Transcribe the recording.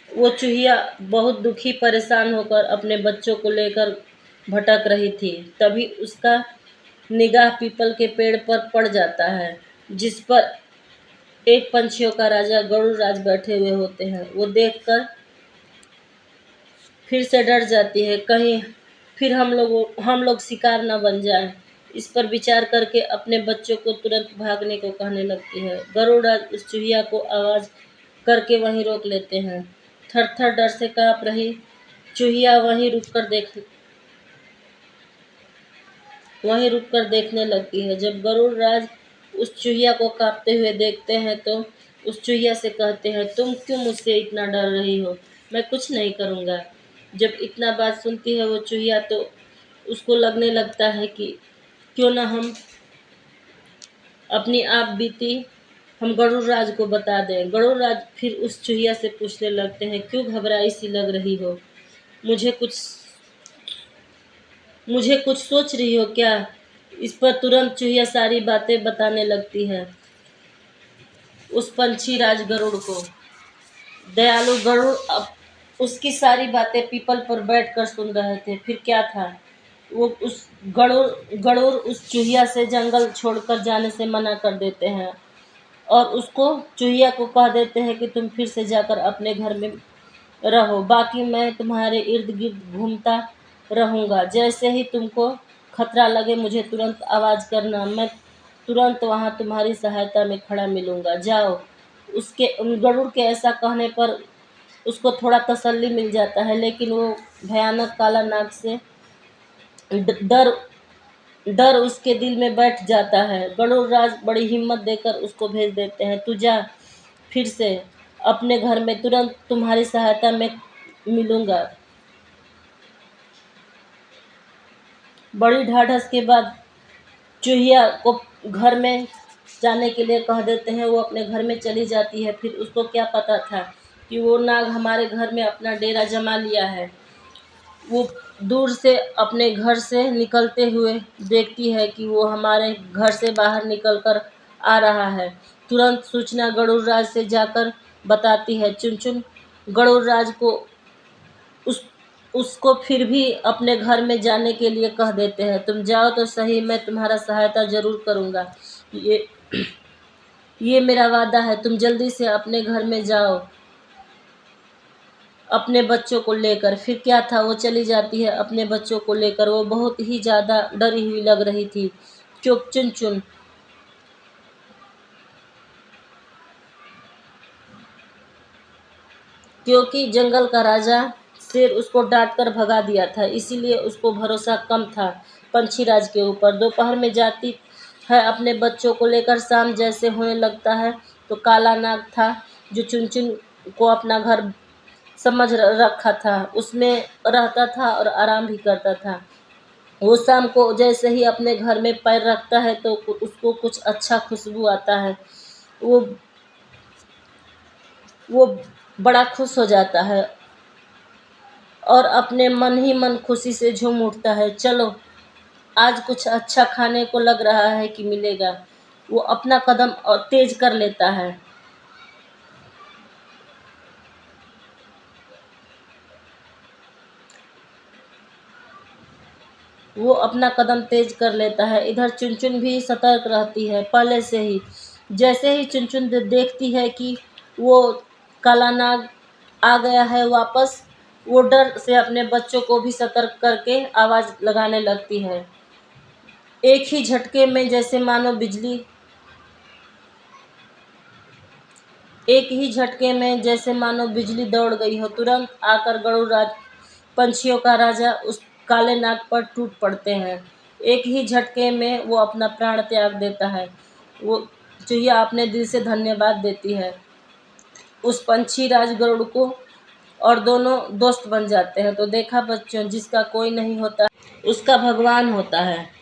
वो चूहिया बहुत दुखी परेशान होकर अपने बच्चों को लेकर भटक रही थी। तभी उसका निगाह पीपल के पेड़ पर पड़ जाता है, जिस पर एक पंछियों का राजा गरुड़राज बैठे हुए होते हैं। वो देखकर फिर से डर जाती है, कहीं फिर हम लोग शिकार न बन जाएं। इस पर विचार करके अपने बच्चों को तुरंत भागने को कहने लगती है। गरुड़राज उस चूहिया को आवाज करके वहीं रोक लेते हैं। थर थर डर से कांप रही चूहिया वहीं रुककर देखने लगती है। जब गरुड़राज उस चूहिया को कांपते हुए देखते हैं तो उस चूहिया से कहते हैं, तुम क्यों मुझसे इतना डर रही हो? मैं कुछ नहीं करूँगा। जब इतना बात सुनती है वो चूहिया तो उसको लगने लगता है कि क्यों ना हम अपनी आप बीती हम गरुड़राज को बता दें। गरुड़राज फिर उस चूहिया से पूछने लगते हैं, क्यों घबराई सी लग रही हो? मुझे कुछ मुझे कुछ सोच रही हो क्या? इस पर तुरंत चूहिया सारी बातें बताने लगती है उस पंछी राज गरुड़ को। दयालु गरुड़ अब उसकी सारी बातें पीपल पर बैठकर सुन रहे थे। फिर क्या था, वो उस गरुड़ उस चूहिया से जंगल छोड़कर जाने से मना कर देते हैं और उसको चूहिया को कह देते हैं कि तुम फिर से जाकर अपने घर में रहो, बाकी मैं तुम्हारे इर्द गिर्द घूमता रहूँगा। जैसे ही तुमको खतरा लगे मुझे तुरंत आवाज़ करना, मैं तुरंत वहाँ तुम्हारी सहायता में खड़ा मिलूँगा। जाओ। उसके गरुड़ के ऐसा कहने पर उसको थोड़ा तसल्ली मिल जाता है, लेकिन वो भयानक काला नाग से डर डर उसके दिल में बैठ जाता है। गरुड़राज बड़ी हिम्मत देकर उसको भेज देते हैं, तू जा फिर से अपने घर में, तुरंत तुम्हारी सहायता में मिलूंगा। बड़ी ढाढ़स के बाद चूहिया को घर में जाने के लिए कह देते हैं। वो अपने घर में चली जाती है। फिर उसको क्या पता था कि वो नाग हमारे घर में अपना डेरा जमा लिया है। वो दूर से अपने घर से निकलते हुए देखती है कि वो हमारे घर से बाहर निकलकर आ रहा है। तुरंत सूचना गरुड़राज से जाकर बताती है। चुनचुन गरुड़राज को उसको फिर भी अपने घर में जाने के लिए कह देते हैं, तुम जाओ तो सही, मैं तुम्हारा सहायता जरूर करूँगा। ये ये मेरा वादा है, तुम जल्दी से अपने घर में जाओ अपने बच्चों को लेकर। फिर क्या था, वो चली जाती है अपने बच्चों को लेकर। वो बहुत ही ज़्यादा डरी हुई लग रही थी। चुनचुन क्योंकि जंगल का राजा शेर उसको डांट कर भगा दिया था, इसीलिए उसको भरोसा कम था पंछीराज के ऊपर। दोपहर में जाती है अपने बच्चों को लेकर। शाम जैसे होने लगता है तो काला नाग था जो चुनचुन को अपना घर समझ रखा था, उसमें रहता था और आराम भी करता था। वो शाम को जैसे ही अपने घर में पैर रखता है तो उसको कुछ अच्छा खुशबू आता है। वो वो बड़ा खुश हो जाता है और अपने मन ही मन खुशी से झूम उठता है। चलो, आज कुछ अच्छा खाने को लग रहा है कि मिलेगा। वो अपना कदम और तेज कर लेता है। वो अपना कदम तेज कर लेता है। इधर चुनचुन भी सतर्क रहती है पहले से ही। जैसे ही चुनचुन देखती है कि वो काला नाग आ गया है वापस, वो डर से अपने बच्चों को भी सतर्क करके आवाज लगाने लगती है। एक ही झटके में जैसे मानो बिजली एक ही झटके में जैसे मानो बिजली दौड़ गई हो। तुरंत आकर गरुड़राज पंछियों का राजा उस काले नाग पर टूट पड़ते हैं। एक ही झटके में वो अपना प्राण त्याग देता है। वो चूहिया अपने दिल से धन्यवाद देती है उस पंछी राज गरुड़ को और दोनों दोस्त बन जाते हैं। तो देखा बच्चों, जिसका कोई नहीं होता उसका भगवान होता है।